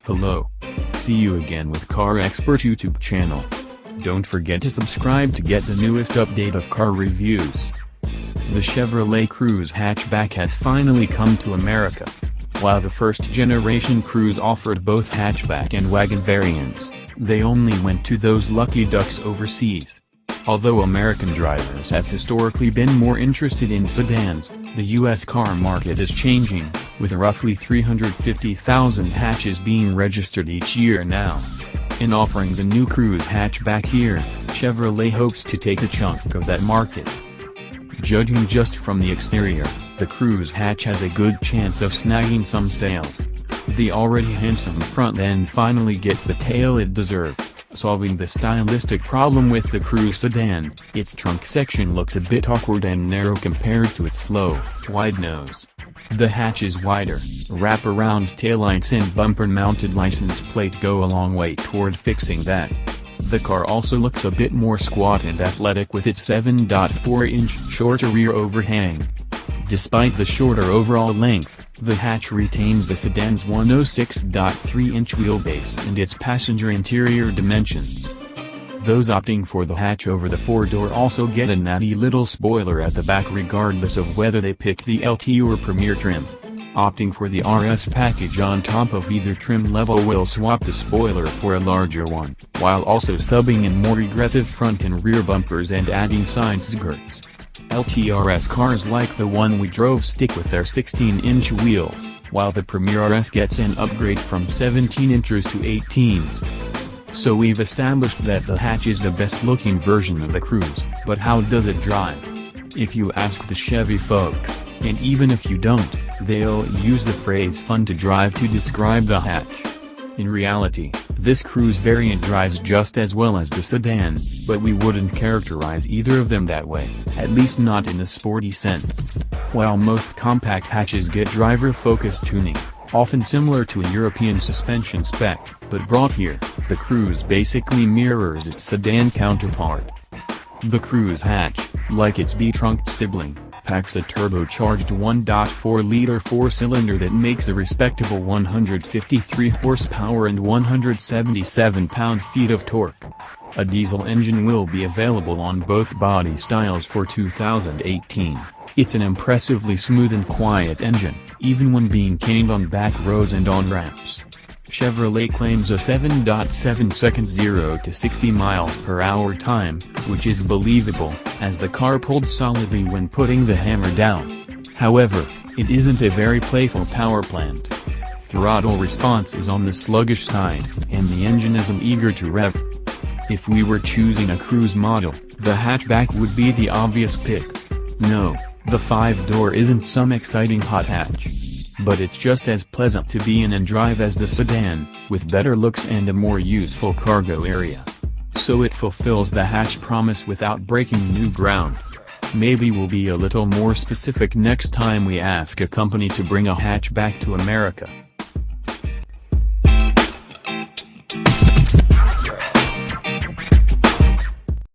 Hello. See you again with Car Expert YouTube channel. Don't forget to subscribe to get the newest update of car reviews. The Chevrolet Cruze Hatchback has finally come to America. While the first-generation Cruze offered both hatchback and wagon variants, they only went to those lucky ducks overseas. Although American drivers have historically been more interested in sedans, the U.S. car market is changing, with roughly 350,000 hatches being registered each year now. In offering the new Cruze hatchback here, Chevrolet hopes to take a chunk of that market. Judging just from the exterior, the Cruze hatch has a good chance of snagging some sales. The already handsome front end finally gets the tail it deserves, solving the stylistic problem with the Cruze sedan. Its trunk section looks a bit awkward and narrow compared to its slow, wide nose. The hatch is wider, wrap-around taillights and bumper-mounted license plate go a long way toward fixing that. The car also looks a bit more squat and athletic with its 7.4-inch shorter rear overhang. Despite the shorter overall length, the hatch retains the sedan's 106.3-inch wheelbase and its passenger interior dimensions. Those opting for the hatch over the four-door also get a natty little spoiler at the back regardless of whether they pick the LT or Premier trim. Opting for the RS package on top of either trim level will swap the spoiler for a larger one, while also subbing in more aggressive front and rear bumpers and adding side skirts. LTRS cars like the one we drove stick with their 16-inch wheels, while the Premier RS gets an upgrade from 17 inches to 18. So we've established that the hatch is the best-looking version of the Cruze, but how does it drive? If you ask the Chevy folks, and even if you don't, they'll use the phrase fun to drive to describe the hatch. In reality, this Cruze variant drives just as well as the sedan, but we wouldn't characterize either of them that way, at least not in a sporty sense. While most compact hatches get driver-focused tuning, often similar to a European suspension spec, but brought here, the Cruze basically mirrors its sedan counterpart. The Cruze hatch, like its B-trunked sibling, packs a turbocharged 1.4-liter four-cylinder that makes a respectable 153 horsepower and 177 pound-feet of torque. A diesel engine will be available on both body styles for 2018. It's an impressively smooth and quiet engine, even when being caned on back roads and on ramps. Chevrolet claims a 7.7 seconds 0 to 60 miles per hour time, which is believable, as the car pulled solidly when putting the hammer down. However, it isn't a very playful power plant. Throttle response is on the sluggish side, and the engine isn't eager to rev. If we were choosing a Cruze model, the hatchback would be the obvious pick. No, the 5-door isn't some exciting hot hatch. But it's just as pleasant to be in and drive as the sedan, with better looks and a more useful cargo area. So it fulfills the hatch promise without breaking new ground. Maybe we'll be a little more specific next time we ask a company to bring a hatchback to America.